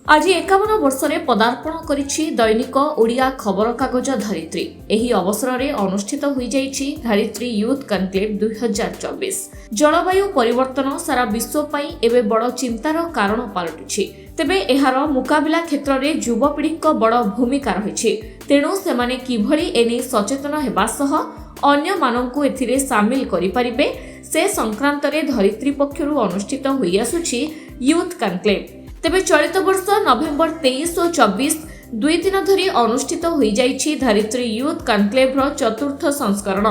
आज 51 वर्ष पदार्पण करिछि दैनिक ओडिया खबर कागज धरित्री। एही अवसर में अनुष्ठित होई जाइछि धारित्री यूथ कनक्लेव 2024। जलवायु परिवर्तन सारा विश्व पई एबे बड़ चिंतार कारण पलटुछि। तेबे एहार मुकाबिला क्षेत्र में युवपीढ़ी बड़ भूमिका रहिछि। तेणु सेमाने किभଳି एने सचेतन हेबा सह अन्य माननकु एथिरे शामिल करि परिबे से संक्रांत रे धरित्री पक्षरु अनुष्ठित होई आसुछि यूथ कनक्लेव। तेबे चलित वर्ष नवेम्बर 23 और 24 दुई दिन धरी अनुष्ठित होई जाइछि धरित्री यूथ कनक्लेव रो चतुर्थ संस्करण।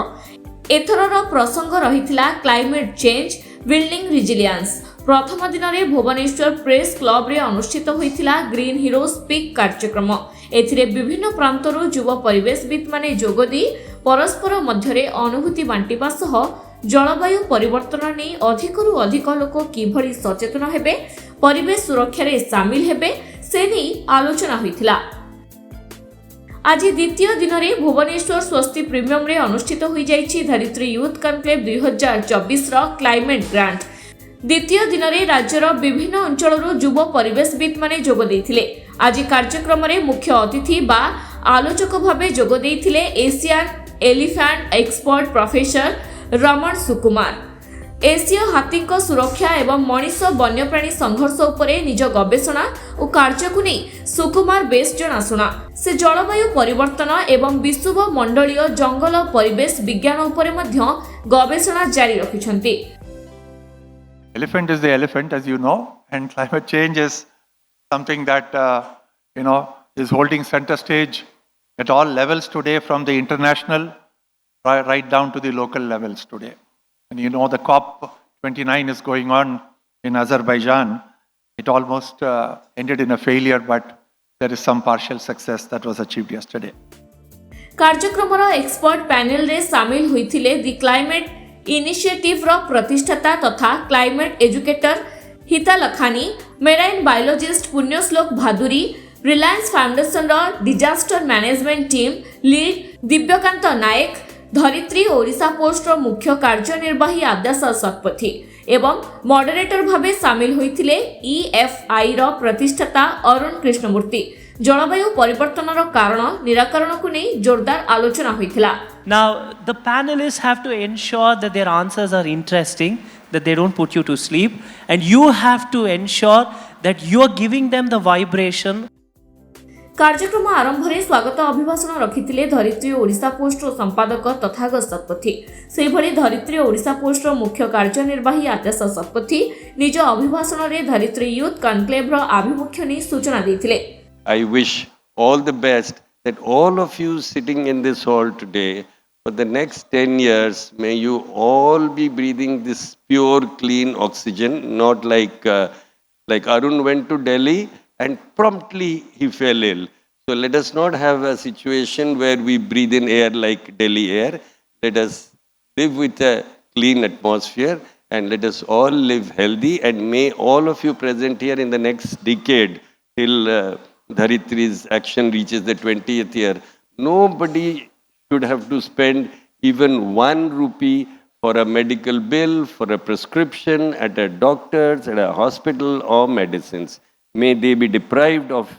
एथरर प्रसंग रहिथिला क्लाइमेट चेंज बिल्डिंग रेजिलियंस। प्रथम दिन में भुवनेश्वर प्रेस क्लब रे अनुष्ठित होइथिला ग्रीन हीरो स्पीक कार्यक्रम। एथिरे विभिन्न प्रांतरु युवा परिवेशविद माने जोगदी परस्पर मध्यरे अनुभूति बांटिबा सह जलवायु परिवर्तन नहीं अधिकरु अधिक लोक किभଳି सचेतन हेबे, परिवेश सुरक्षा रे शामिल हेबे से नहीं आलोचना होइथिला। आज द्वितीय दिन में भुवनेश्वर स्वस्ति प्रीमियम रे अनुष्ठित होई जाइछि धरित्री यूथ कनक्लेव 2024 रो क्लाइमेट ग्रांट। द्वितीय दिन में राज्यर विभिन्न अंचलरू युवा परिवेशविद माने जोग देइथिले। आज कार्यक्रम रे मुख्य अतिथि बा आलोचक भावे जोग देइथिले एशियन एलिफेंट एक्सपर्ट प्रोफेसर रमण सुकुमार। एशिया हाथी सुरक्षा एवं मनीष वन्यप्राणी संघर्ष उपरे निज गवेषणा और कार्य को नहीं सुकुमार बेस जनाशुना। से जलवायु परिवर्तन एवं विश्व मंडलीय जंगल परिवेश विज्ञान उपरे मध्य गवेषणा जारी रखिछन्ति। Elephant is the elephant, as you know, and climate change is something that is holding center stage at all levels today, from the international right down to the local levels today. And the COP29 is going on in Azerbaijan. It almost ended in a failure, but there is some partial success that was achieved yesterday. कार्यक्रमर expert panel रे शामिल होइथिले दि climate initiative रो प्रतिष्ठाता तथा climate educator हिता Lakhani, marine biologist Punyashlok Bhaduri, Reliance Foundation रो disaster management team lead Divyakant Nayak, Dharitri Odisha Post रो मुख्य कार्यनिर्वाही आद्याश शतपथी एवं मॉडरेटर भावे शामिल होइथिले ईएफआई रो प्रतिष्ठाता अरुण कृष्णमूर्ति। जलवायु परिवर्तन रो कारण निराकरण को नहीं जोरदार आलोचना होइथिला। Now the panelists have to ensure that their answers are interesting, that they don't put you to sleep, and you have to ensure that you are giving them the vibration. कार्यक्रम आरंभ में स्वागत अभिभाषण रखिथिले धरित्री ओडिशा पोस्ट रो संपादक तथागत शतपथी। से भली धरित्री Odisha Post रो मुख्य कार्यनिर्वाही आद्याश शतपथी निज अभिभाषण रे धरित्री यूथ कनक्लेव रो आभिमुख्य नै सूचना दैथिले। I wish all the best that all of you sitting in this hall today, for the next 10 years, may you all be breathing this pure, clean oxygen, not like Arun went to Delhi and promptly he fell ill. So let us not have a situation where we breathe in air like Delhi air. Let us live with a clean atmosphere and let us all live healthy, and may all of you present here in the next decade till Dharitri's action reaches the 20th year, nobody should have to spend even 1 rupee for a medical bill, for a prescription at a doctor's, at a hospital, or medicines. May they be deprived of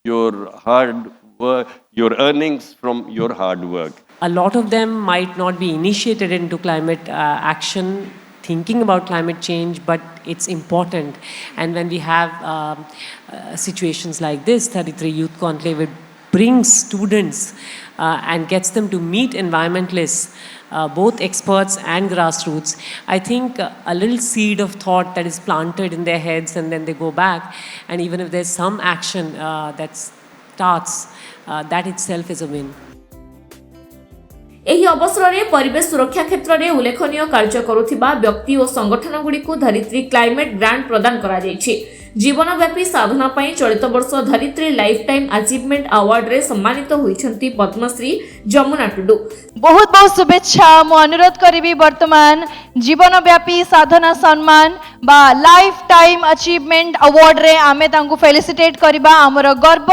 your hard work, your earnings from your hard work. A lot of them might not be initiated into climate action, thinking about climate change, but it's important. And when we have situations like this, Dharitri Youth Conclave, it brings students and gets them to meet environmentalists, both experts and grassroots. I think a little seed of thought that is planted in their heads, and then they go back, and even if there's some action that starts, that itself is a win. एही अवसर में परिवेश सुरक्षा क्षेत्र में उल्लेखनीय कार्य करुथिबा व्यक्ति और संगठन गुड़ी को धरित्री क्लाइमेट ग्रांट प्रदान करा जायछि। जीवनव्यापी साधना पई चलित वर्ष धरित्री लाइफ टाइम अचीवमेंट अवार्ड रे सम्मानित होइछन्ती पद्मश्री जमुना टुडू। बहुत बहुत शुभेच्छा। मु अनुरोध करिबी वर्तमान जीवनव्यापी साधना सम्मान बा लाइफ टाइम अचीवमेंट अवार्ड रे आमे तांको फेलिसिटेट करिबा। हमर गर्व,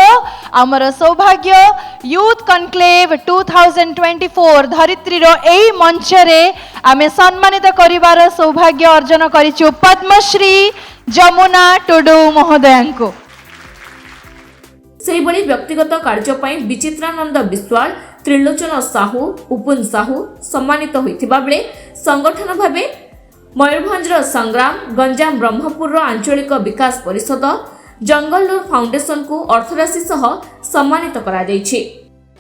हमर सौभाग्य, यूथ कनक्लेव 2024 धरित्री रो एई मंच रे आमे सम्मानित करिवार सौभाग्य अर्जन करिछु पद्मश्री जमुना टुडू महोदयांको। सेहिभଳି व्यक्तिगत कार्य ପାଇଁ विचित्रानंद विश्वाल त्रिलोचन साहू उपुन साहू सम्मानित होइथिबा बेले संगठन भाबे मयूरभंजर संग्राम गंजाम ब्रह्मपुर आंचलिक विकास परिषद जंगलूर फाउंडेशन को अर्थराशि सह सम्मानित करा जायछि।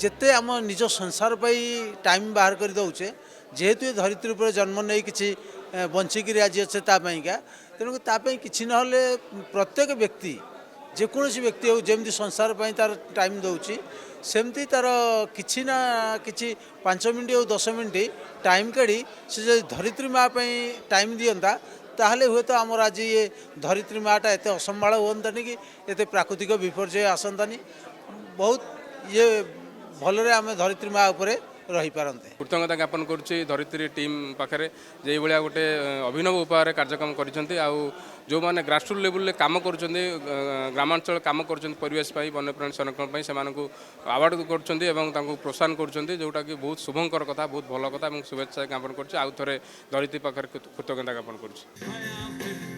जेते आम निज संसार पाई टाइम बाहर कर दौचे जेहेतु ये धरित्री पर जन्म नहीं कि बंचिक आज अच्छे तापाईका तेणु तापाई किसी ना प्रत्येक व्यक्ति जेकोसी व्यक्ति हो जमी संसार पाई तार टाइम दौची सेमती तार किसी ना कि 5 मिनट हो 10 मिनट टाइम काढ़ी से धरित्री माँ टाइम दिंता ताहले हुए तो आमर आज ये धरित्री माँटा एत असंभाल हुआनी कि एत प्राकृतिक विपर्यय आसंतानी बहुत ये भलरे आम धरित्री माँ उपरे रही पारते। कृतज्ञता ज्ञापन करुच्ची धरित्री टीम पाखे जे भाया गोटे अभिनव उपाय कार्यक्रम करिसेंती आउ जो माने ग्रासरूट लेवल काम करुचंती ग्रामांचल काम करुचंती परिवेश पाई वन्यप्राणी संरक्षण पाई सेमानकु अवार्ड करुचंती एवं तांकु प्रोत्साहन करुचंती जोटा कि बहुत शुभंकर कथा बहुत भल कथा एवं शुभेच्छा ज्ञापन करुच्ची आउ थरे धरित्री पाखे कृतज्ञता ज्ञापन करुच्ची।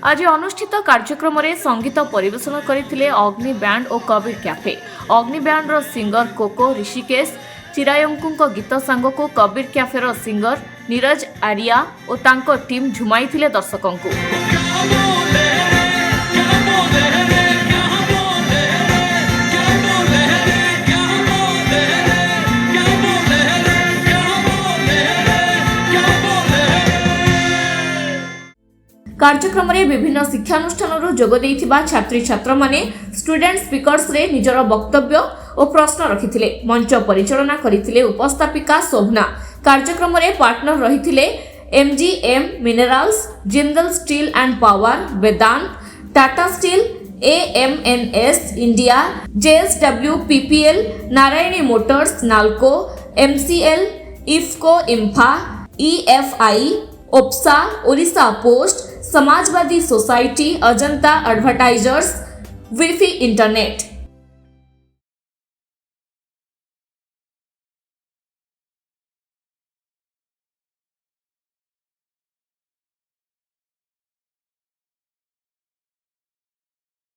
आज अनुष्ठित कार्यक्रम रे संगीत परिवेशन करथिले अग्नि बैंड और कबीर कैफे। अग्नि बैंड रो सिंगर कोको ऋषिकेश चिरायंकु गीत सांग को कबीर कैफेर सिंगर नीरज आर्या और तांको टीम झुमाई दर्शकों को। कार्यक्रम रे विभिन्न शिक्षानुष्ठान जोग देइथिबा छात्री छात्र माने स्टूडेंट स्पीकर्स रे निजर वक्तव्य और प्रश्न रखिथिले। मंच परिचालना करिथिले उपस्थापिका शोभना। कार्यक्रम रे पार्टनर रहिथिले MGM minerals Jindal Steel and Power Vedanta Tata Steel AMNS India JSW PPL Narayani Motors Nalco MCL IFFCO IMFA EFI ओप्सा Odisha Post Samajwadi Society Ajanta Advertisers विफी इंटरनेट।